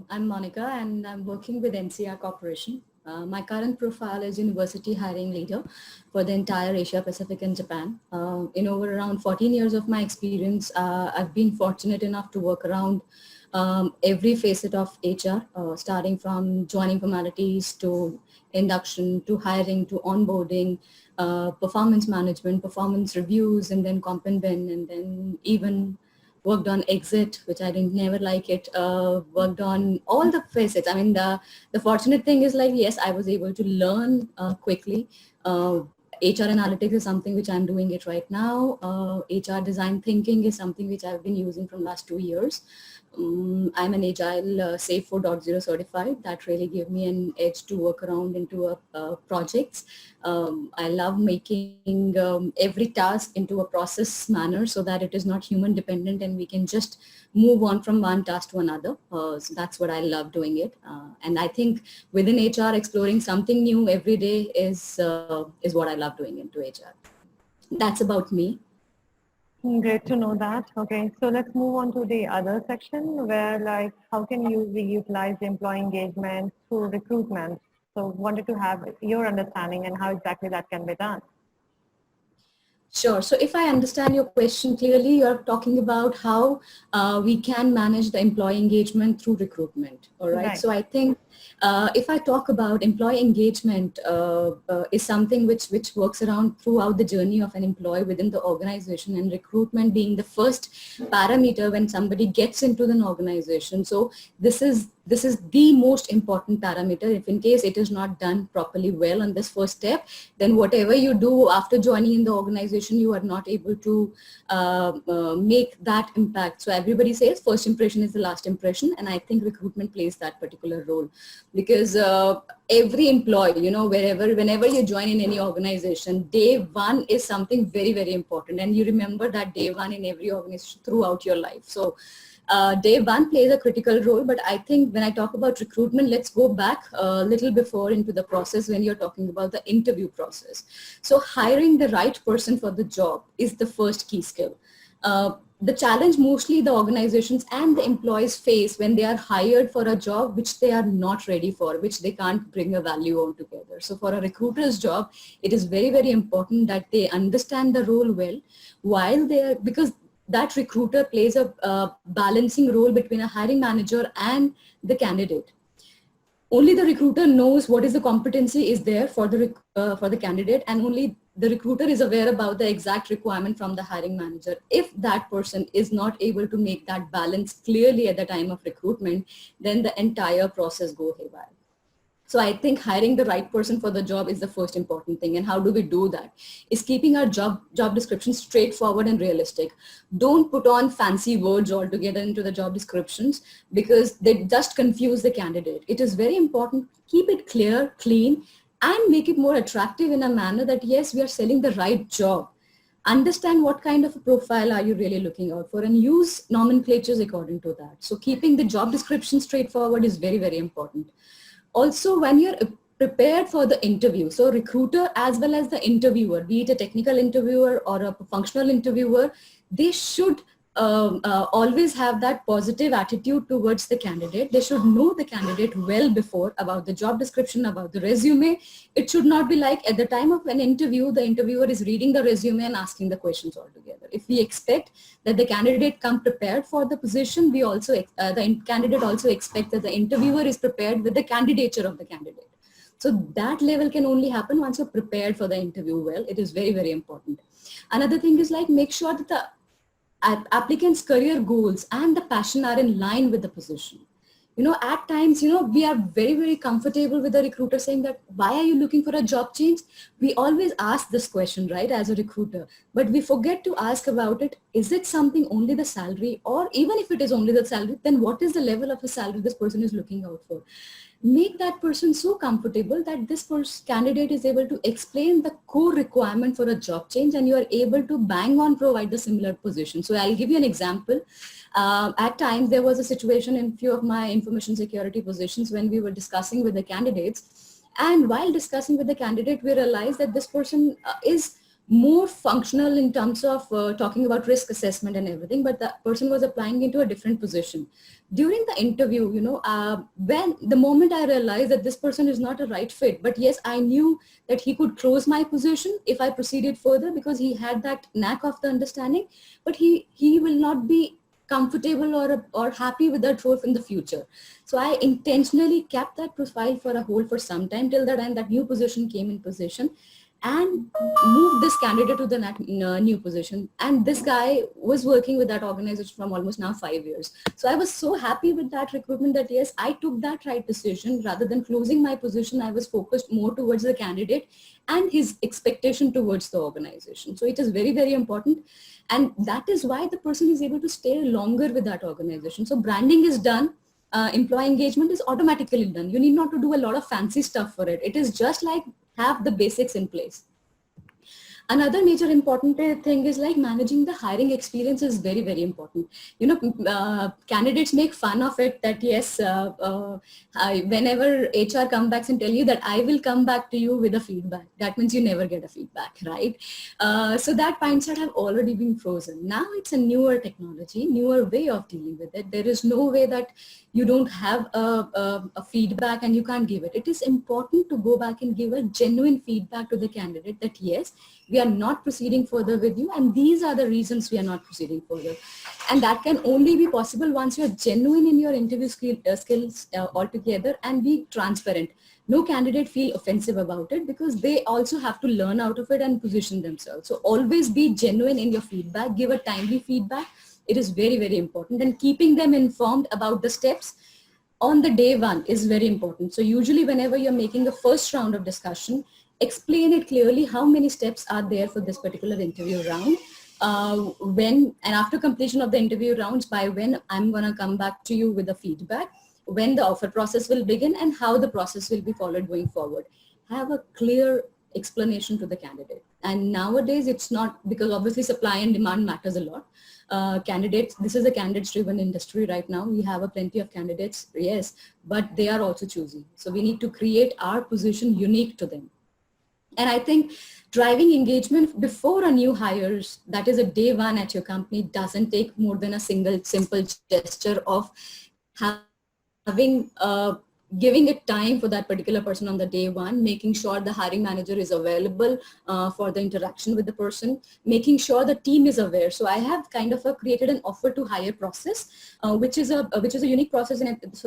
I'm Monica and I'm working with NCR Corporation. My current profile is University Hiring Leader for the entire Asia Pacific and Japan. In over around 14 years of my experience, I've been fortunate enough to work around every facet of HR, starting from joining formalities to induction to hiring to onboarding, performance management, performance reviews, and then comp and ben, and then even worked on exit, which I didn't never like it, worked on all the facets. I mean, the fortunate thing is like, yes, I was able to learn quickly. HR analytics is something which I'm doing it right now. HR design thinking is something which I've been using from last 2 years. I'm an Agile Safe 4.0 certified. That really gave me an edge to work around into projects. I love making every task into a process manner so that it is not human dependent and we can just move on from one task to another. So that's what I love doing it. And I think within HR, exploring something new every day is what I love doing into HR. That's about me. Great to know that. Okay, so let's move on to the other section where like how can you utilize employee engagement through recruitment? So wanted to have your understanding and how exactly that can be done. Sure. So if I understand your question clearly, you're talking about how we can manage the employee engagement through recruitment. All right. Right. So I think if I talk about employee engagement is something which works around throughout the journey of an employee within the organization, and recruitment being the first parameter when somebody gets into an organization. So this is the most important parameter. If in case it is not done properly well on this first step, then whatever you do after joining in the organization, you are not able to make that impact. So everybody says first impression is the last impression, and I think recruitment plays that particular role, because every employee, whenever you join in any organization, day one is something very, very important, and you remember that day one in every organization throughout your life. So day one plays a critical role, but I think when I talk about recruitment, let's go back a little before into the process when you're talking about the interview process. So hiring the right person for the job is the first key skill. The challenge mostly the organizations and the employees face when they are hired for a job which they are not ready for, which they can't bring a value altogether. So for a recruiter's job, it is very, very important that they understand the role well while they are, because that recruiter plays a balancing role between a hiring manager and the candidate. Only the recruiter knows what is the competency is there for the candidate, and only the recruiter is aware about the exact requirement from the hiring manager. If that person is not able to make that balance clearly at the time of recruitment, then the entire process goes haywire. So I think hiring the right person for the job is the first important thing. And how do we do that? Is keeping our job description straightforward and realistic. Don't put on fancy words altogether into the job descriptions, because they just confuse the candidate. It is very important. Keep it clear, clean, and make it more attractive in a manner that, yes, we are selling the right job. Understand what kind of a profile are you really looking out for, and use nomenclatures according to that. So keeping the job description straightforward is very, very important. Also, when you're prepared for the interview, so recruiter as well as the interviewer, be it a technical interviewer or a functional interviewer, they should always have that positive attitude towards the candidate. They should know the candidate well before about the job description, about the resume. It should not be like at the time of an interview, the interviewer is reading the resume and asking the questions altogether. If we expect that the candidate come prepared for the position, we also the candidate also expects that the interviewer is prepared with the candidature of the candidate. So that level can only happen once you're prepared for the interview well. It is very, very important. Another thing is like make sure that the applicants' career goals and the passion are in line with the position. At times, we are very, very comfortable with the recruiter saying that, why are you looking for a job change? We always ask this question, right, as a recruiter, but we forget to ask about it. Is it something only the salary, or even if it is only the salary, then what is the level of the salary this person is looking out for? Make that person so comfortable that this candidate is able to explain the core requirement for a job change, and you are able to bang on provide the similar position. So I'll give you an example. At times there was a situation in few of my information security positions when we were discussing with the candidates, and while discussing with the candidate, we realized that this person is more functional in terms of talking about risk assessment and everything, but that person was applying into a different position. During the interview, when the moment I realized that this person is not a right fit, but yes, I knew that he could close my position if I proceeded further because he had that knack of the understanding, but he will not be comfortable or happy with that role in the future. So I intentionally kept that profile for a hold for some time till the time that new position came in position, and moved this candidate to the new position. And this guy was working with that organization from almost now 5 years. So I was so happy with that recruitment that yes, I took that right decision. Rather than closing my position, I was focused more towards the candidate and his expectation towards the organization. So it is very, very important. And that is why the person is able to stay longer with that organization. So branding is done. Employee engagement is automatically done. You need not to do a lot of fancy stuff for it. It is just like have the basics in place. Another major important thing is like managing the hiring experience is very, very important. Candidates make fun of it that yes, whenever HR comes back and tell you that I will come back to you with a feedback, that means you never get a feedback, right? So that mindset have already been frozen. Now it's a newer technology, newer way of dealing with it. There is no way that you don't have a feedback and you can't give it. It is important to go back and give a genuine feedback to the candidate that yes, we are not proceeding further with you, and these are the reasons we are not proceeding further. And that can only be possible once you're genuine in your interview skills altogether, and be transparent. No candidate feel offensive about it because they also have to learn out of it and position themselves. So always be genuine in your feedback, give a timely feedback. It is very, very important, and keeping them informed about the steps on the day one is very important. So usually whenever you're making the first round of discussion, explain it clearly how many steps are there for this particular interview round. When and after completion of the interview rounds, by when I'm going to come back to you with the feedback, when the offer process will begin, and how the process will be followed going forward. Have a clear explanation to the candidate. And nowadays it's not, because obviously supply and demand matters a lot. Candidates, this is a candidates driven industry right now. We have a plenty of candidates, yes, but they are also choosy. So we need to create our position unique to them. And I think driving engagement before a new hires, that is a day one at your company, doesn't take more than a single simple gesture of having giving it time for that particular person on the day one, making sure the hiring manager is available for the interaction with the person, making sure the team is aware. So I have kind of created an offer to hire process, which is a unique process.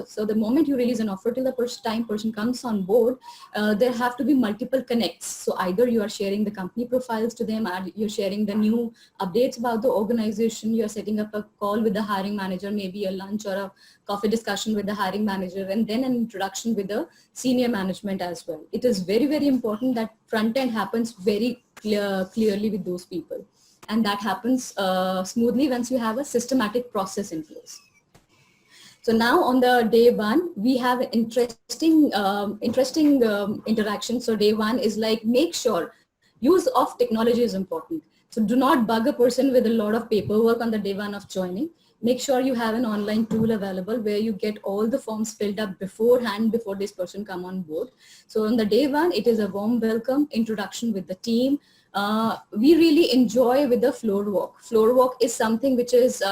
So the moment you release an offer till the first time person comes on board, there have to be multiple connects. So either you are sharing the company profiles to them, or you're sharing the new updates about the organization, you're setting up a call with the hiring manager, maybe a lunch or a coffee discussion with the hiring manager, and then an introduction with the senior management as well. It is very, very important that front end happens very clearly with those people. And that happens smoothly once you have a systematic process in place. So now on the day one, we have interesting interaction. So day one is like, make sure use of technology is important. So do not bug a person with a lot of paperwork on the day one of joining. Make sure you have an online tool available where you get all the forms filled up beforehand before this person come on board. So on the day one, it is a warm welcome, introduction with the team. We really enjoy with the floor walk. Floor walk is something which is,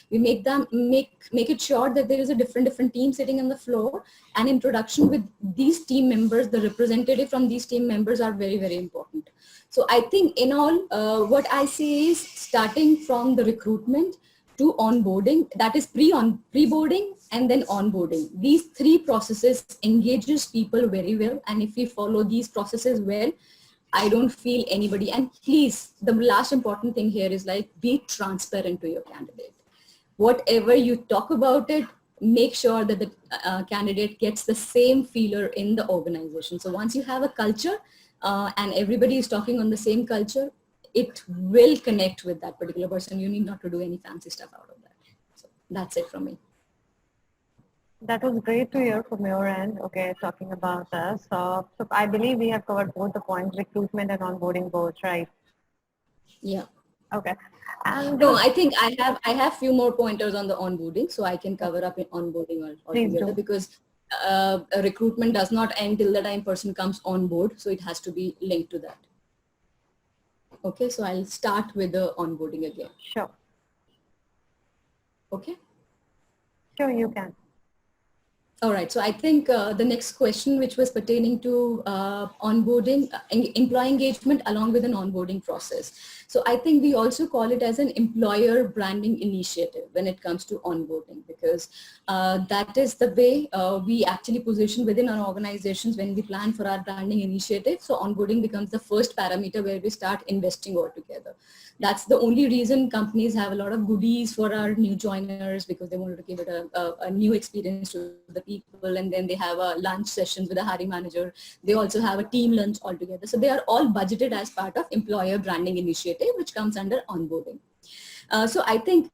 we make it sure that there is a different team sitting on the floor, and introduction with these team members, the representative from these team members are very, very important. So I think in all, what I say is starting from the recruitment to onboarding, that is pre-boarding and then onboarding. These three processes engages people very well. And if we follow these processes well, I don't feel anybody. And please, the last important thing here is like, be transparent to your candidate. Whatever you talk about it, make sure that the candidate gets the same feeler in the organization. So once you have a culture and everybody is talking on the same culture, it will connect with that particular person. You need not to do any fancy stuff out of that. So that's it from me. That was great to hear from your end. Okay, talking about this. So I believe we have covered both the points, recruitment and onboarding both, right? Yeah. Okay. And no, I think I have few more pointers on the onboarding, so I can cover up in onboarding altogether, because recruitment does not end till the time person comes on board, so it has to be linked to that. Okay, so I'll start with the onboarding again. Sure. Okay. Sure, you can. All right. So I think the next question, which was pertaining to onboarding, employee engagement along with an onboarding process. So I think we also call it as an employer branding initiative when it comes to onboarding, because that is the way we actually position within our organizations when we plan for our branding initiative. So onboarding becomes the first parameter where we start investing altogether. That's the only reason companies have a lot of goodies for our new joiners, because they wanted to give it a new experience to the people. And then they have a lunch sessions with a hiring manager. They also have a team lunch altogether. So they are all budgeted as part of employer branding initiative, which comes under onboarding. So I think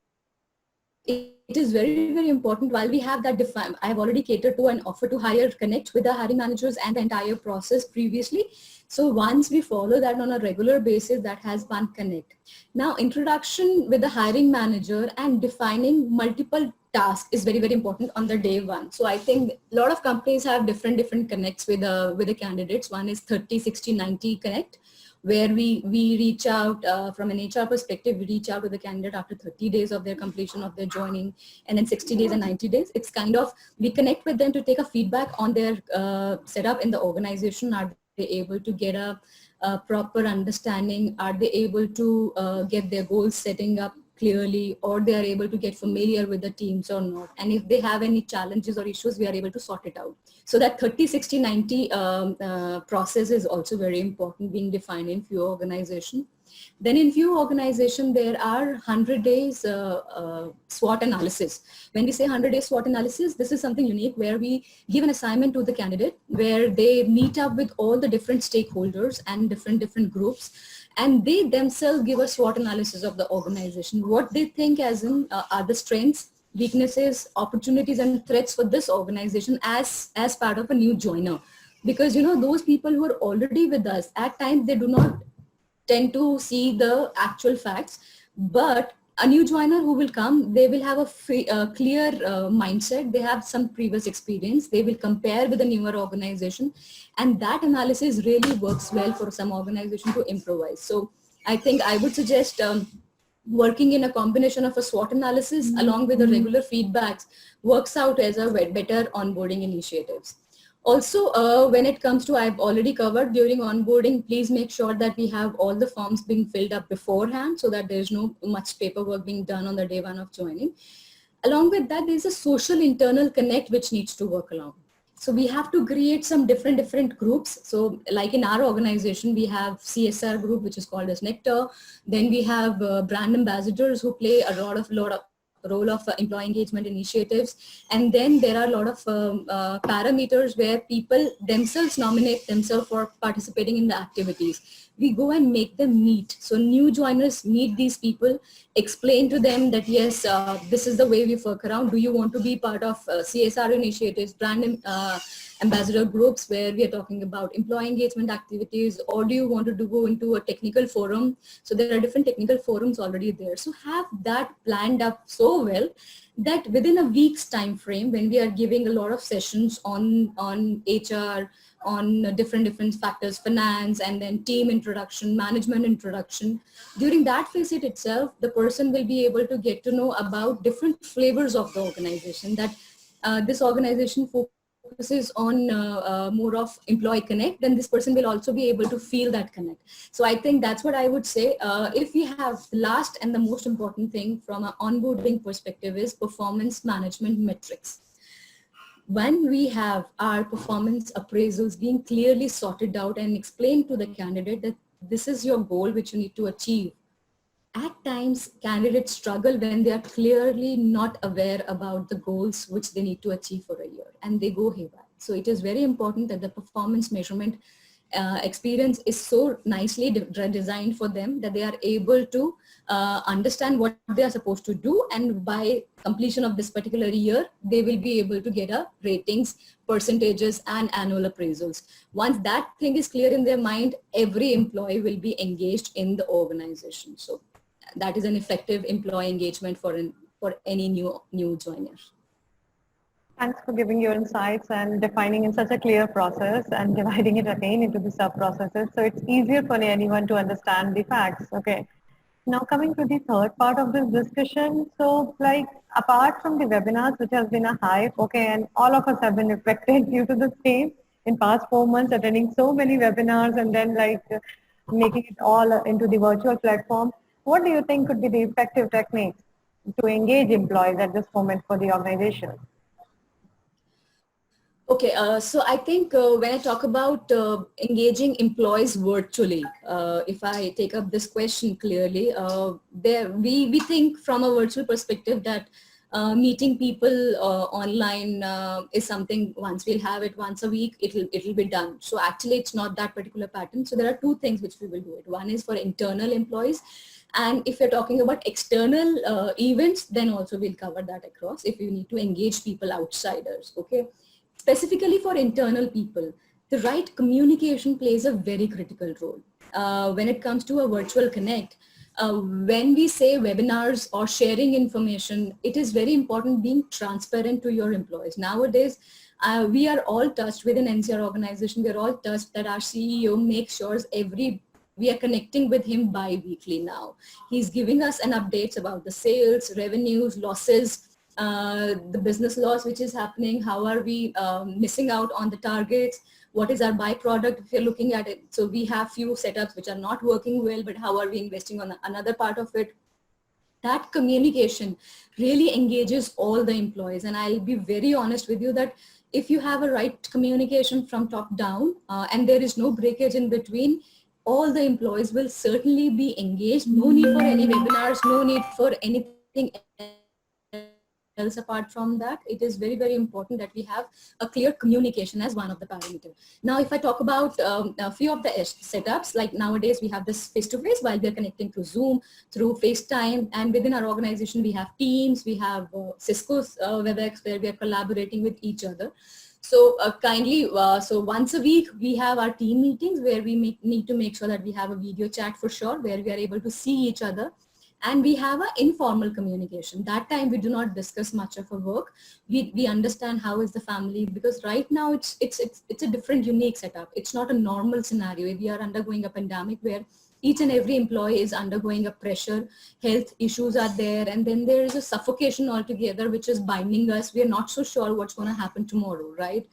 it is very, very important. While we have that defined, I've already catered to an offer to hire connect with the hiring managers and the entire process previously. So once we follow that on a regular basis, that has one connect. Now, introduction with the hiring manager and defining multiple tasks is very, very important on the day one. So I think a lot of companies have different connects with the candidates. One is 30, 60, 90 connect, where we reach out from an HR perspective, we reach out to the candidate after 30 days of their completion of their joining, and then 60 days and 90 days. It's kind of, we connect with them to take a feedback on their setup in the organization. Are they able to get a proper understanding? Are they able to get their goals setting up clearly, or they are able to get familiar with the teams or not? And if they have any challenges or issues, we are able to sort it out. So that 30, 60, 90 process is also very important, being defined in few organizations. Then in few organizations, there are 100 days SWOT analysis. When we say 100 days SWOT analysis, this is something unique where we give an assignment to the candidate where they meet up with all the different stakeholders and different groups, and they themselves give a SWOT analysis of the organization, what they think as in are the strengths, weaknesses, opportunities, and threats for this organization as part of a new joiner. Because, you know, those people who are already with us, at times they do not tend to see the actual facts, but a new joiner who will come, they will have a clear mindset. They have some previous experience. They will compare with a newer organization, and that analysis really works well for some organization to improvise. So I think I would suggest working in a combination of a SWOT analysis along with the regular feedbacks works out as a better onboarding initiatives. Also, when it comes to, I've already covered during onboarding, please make sure that we have all the forms being filled up beforehand so that there's no much paperwork being done on the day one of joining. Along with that, there's a social internal connect which needs to work along. So we have to create some different groups. So like in our organization, we have CSR group, which is called as Nectar. Then we have brand ambassadors who play a lot of role of employee engagement initiatives. And then there are a lot of parameters where people themselves nominate themselves for participating in the activities. We go and make them meet. So new joiners meet these people, explain to them that, yes, this is the way we work around. Do you want to be part of CSR initiatives, brand ambassador groups where we are talking about employee engagement activities, or do you want to go into a technical forum? So there are different technical forums already there. So have that planned up so well that within a week's time frame, when we are giving a lot of sessions on HR, on different factors, finance, and then team introduction, management introduction, during that visit itself, the person will be able to get to know about different flavors of the organization, that this organization focuses on more of employee connect, then this person will also be able to feel that connect. So I think that's what I would say. If we have the last and the most important thing from an onboarding perspective is performance management metrics. When we have our performance appraisals being clearly sorted out and explained to the candidate that this is your goal which you need to achieve, at times candidates struggle when they are clearly not aware about the goals which they need to achieve for a year, and they go haywire. So it is very important that the performance measurement experience is so nicely designed for them that they are able to understand what they are supposed to do, and by completion of this particular year they will be able to get a ratings, percentages, and annual appraisals. Once that thing is clear in their mind, every employee will be engaged in the organization. So that is an effective employee engagement for any new joiner. Thanks for giving your insights and defining in such a clear process and dividing it again into the sub processes. So it's easier for anyone to understand the facts. Okay. Now coming to the third part of this discussion. So like apart from the webinars, which has been a hype, okay, and all of us have been affected due to the same in past 4 months, attending so many webinars and then like making it all into the virtual platform. What do you think could be the effective techniques to engage employees at this moment for the organization? Okay, so I think when I talk about engaging employees virtually, if I take up this question clearly, we think from a virtual perspective that meeting people online is something once we'll have it once a week, it'll be done. So actually it's not that particular pattern. So there are two things which we will do it. One is for internal employees. And if you're talking about external events, then also we'll cover that across if you need to engage people outsiders, okay? Specifically for internal people, the right communication plays a very critical role. When it comes to a virtual connect, when we say webinars or sharing information, it is very important being transparent to your employees. Nowadays, we are all touched with an NCR organization. We're all touched that our CEO makes sure we are connecting with him bi-weekly now. He's giving us an updates about the sales, revenues, losses, the business loss which is happening, how are we missing out on the targets, what is our byproduct if you're looking at it. So we have few setups which are not working well, but how are we investing on another part of it. That communication really engages all the employees. And I'll be very honest with you that if you have a right communication from top down and there is no breakage in between, all the employees will certainly be engaged. No need for any webinars, no need for anything else apart from that. It is very, very important that we have a clear communication as one of the parameters. Now, if I talk about a few of the setups, like nowadays we have this face-to-face while we're connecting through Zoom, through FaceTime, and within our organization we have Teams, we have Cisco's WebEx where we are collaborating with each other. So so once a week we have our team meetings where we need to make sure that we have a video chat for sure, where we are able to see each other. And we have an informal communication. That time we do not discuss much of our work. We understand how is the family, because right now it's a different, unique setup. It's not a normal scenario. We are undergoing a pandemic where each and every employee is undergoing a pressure, health issues are there, and then there is a suffocation altogether which is binding us. We are not so sure what's going to happen tomorrow, right?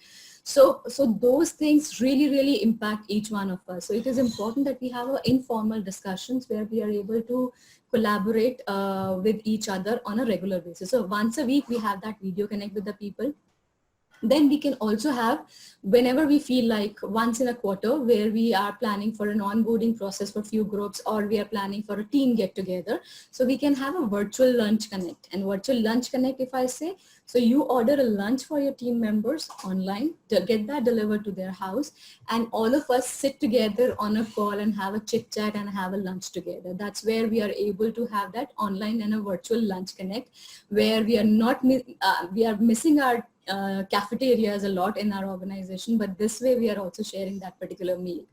So those things really impact each one of us. So it is important that we have informal discussions where we are able to collaborate with each other on a regular basis. So once a week we have that video connect with the people. Then we can also have, whenever we feel like, once in a quarter where we are planning for an onboarding process for few groups, or we are planning for a team get together. So we can have a virtual lunch connect. And virtual lunch connect, if I say, so you order a lunch for your team members online to get that delivered to their house, and all of us sit together on a call and have a chit chat and have a lunch together. That's where we are able to have that online and a virtual lunch connect, where we are not we are missing our cafeterias a lot in our organization, but this way we are also sharing that particular meal.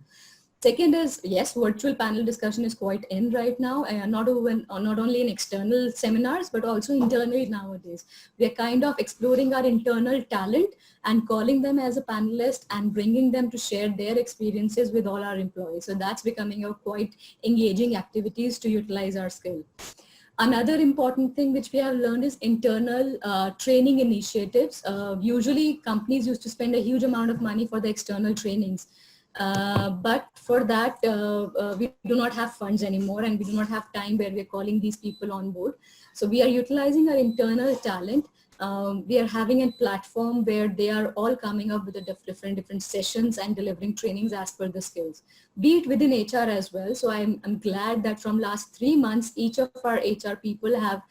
Second is, yes, virtual panel discussion is quite in right now, not only in external seminars, but also internally nowadays. We are kind of exploring our internal talent and calling them as a panelist and bringing them to share their experiences with all our employees. So that's becoming a quite engaging activities to utilize our skill. Another important thing which we have learned is internal training initiatives. Usually companies used to spend a huge amount of money for the external trainings. But for that, we do not have funds anymore, and we do not have time where we're calling these people on board. So we are utilizing our internal talent. We are having a platform where they are all coming up with a different sessions and delivering trainings as per the skills, be it within HR as well. So I'm glad that from last 3 months, each of our HR people have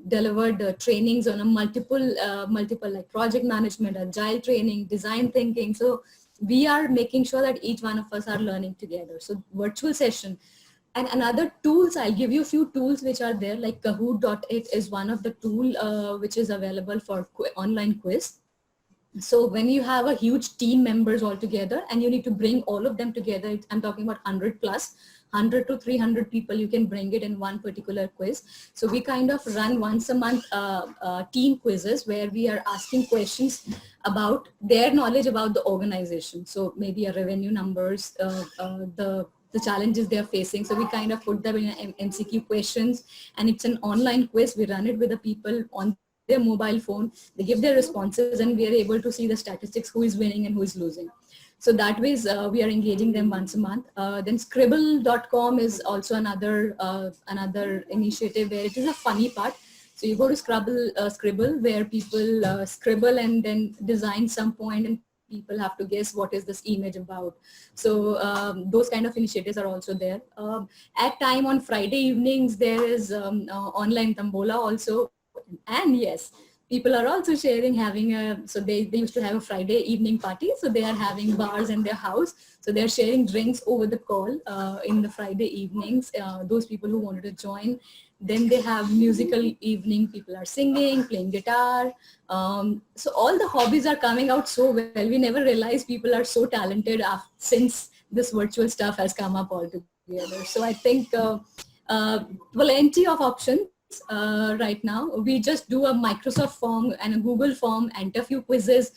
delivered trainings on a multiple like project management, agile training, design thinking. So we are making sure that each one of us are learning together. So virtual session. And another tools, I'll give you a few tools which are there, like Kahoot.it is one of the tool which is available for online quiz. So when you have a huge team members all together and you need to bring all of them together, I'm talking about 100 plus, 100 to 300 people, you can bring it in one particular quiz. So we kind of run once a month team quizzes where we are asking questions about their knowledge about the organization. So maybe a revenue numbers, the challenges they are facing. So we kind of put them in MCQ questions, and it's an online quiz. We run it with the people on their mobile phone. They give their responses and we are able to see the statistics, who is winning and who is losing. So that way we are engaging them once a month. Then scribble.com is also another initiative where it is a funny part. So you go to Scribble where people scribble and then design some point, and people have to guess what is this image about. So those kind of initiatives are also there. At time on Friday evenings, there is online Tambola also. And yes, people are also sharing, so they used to have a Friday evening party. So they are having bars in their house. So they're sharing drinks over the call in the Friday evenings, those people who wanted to join. Then they have musical evening. People are singing, playing guitar. So all the hobbies are coming out so well. We never realized people are so talented since this virtual stuff has come up all together. So I think plenty of options. Right now, we just do a Microsoft form and a Google form, enter a few quizzes,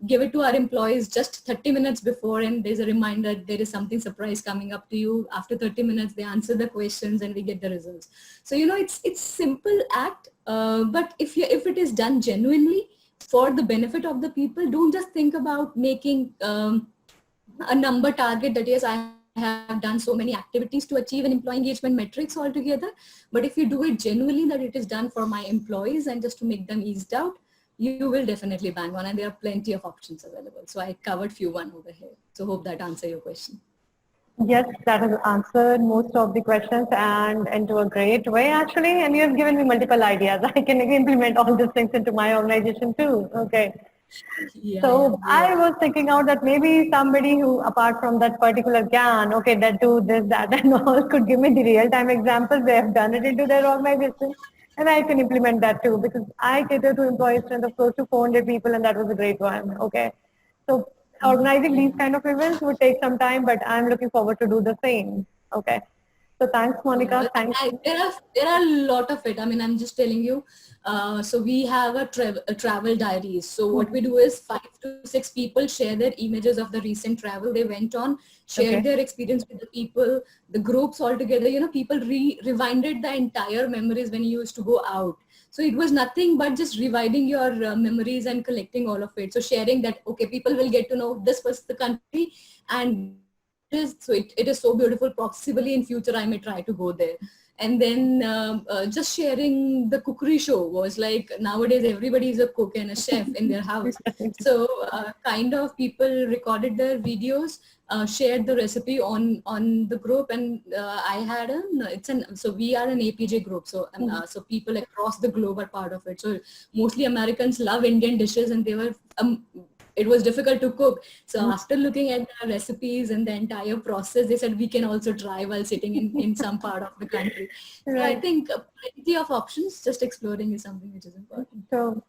give it to our employees just 30 minutes before, and there's a reminder there is something surprise coming up to you. After 30 minutes, they answer the questions and we get the results. So, it's simple act, but if it is done genuinely for the benefit of the people, don't just think about making a number target that yes, I have done so many activities to achieve an employee engagement metrics altogether. But if you do it genuinely, that it is done for my employees and just to make them eased out, you will definitely bang on, and there are plenty of options available. So I covered few one over here. So hope that answer your question. Yes, that has answered most of the questions and into a great way actually. And you have given me multiple ideas. I can implement all these things into my organization too. Okay. So I was thinking out that maybe somebody who, apart from that particular GAN, okay, that do this, that, and all, could give me the real-time examples. They have done it into their organization, and I can implement that too, because I cater to employee strength of close to 400 people, and that was a great one. Okay, so organizing these kind of events would take some time, but I'm looking forward to do the same. Okay. So thanks, Monica. Thanks. There are a lot of it. I mean, I'm just telling you. So we have a travel diaries. So what we do is 5 to 6 people share their images of the recent travel they went on, shared their experience with the people, the groups all together. People rewinded the entire memories when you used to go out. So it was nothing but just reviving your memories and collecting all of it. So sharing that, okay, people will get to know this was the country, and it is so beautiful. Possibly in future I may try to go there. And then just sharing the cookery show was like, nowadays everybody is a cook and a chef in their house. So kind of people recorded their videos, shared the recipe on the group, and I had so we are an APJ group. So so people across the globe are part of it. So mostly Americans love Indian dishes, and they were it was difficult to cook. So after looking at the recipes and the entire process, they said we can also try while sitting in some part of the country. So I think plenty of options, just exploring is something which is important. So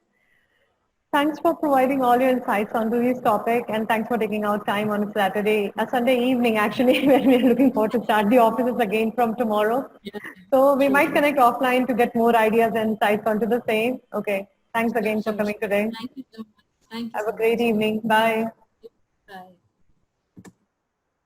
thanks for providing all your insights onto this topic, and thanks for taking out time on a Sunday evening actually, when we're looking forward to start the offices again from tomorrow. So we might connect offline to get more ideas and insights onto the same. Okay. Thanks again for coming today. Thank you so much. Thank you. Have a great evening. Bye. Bye.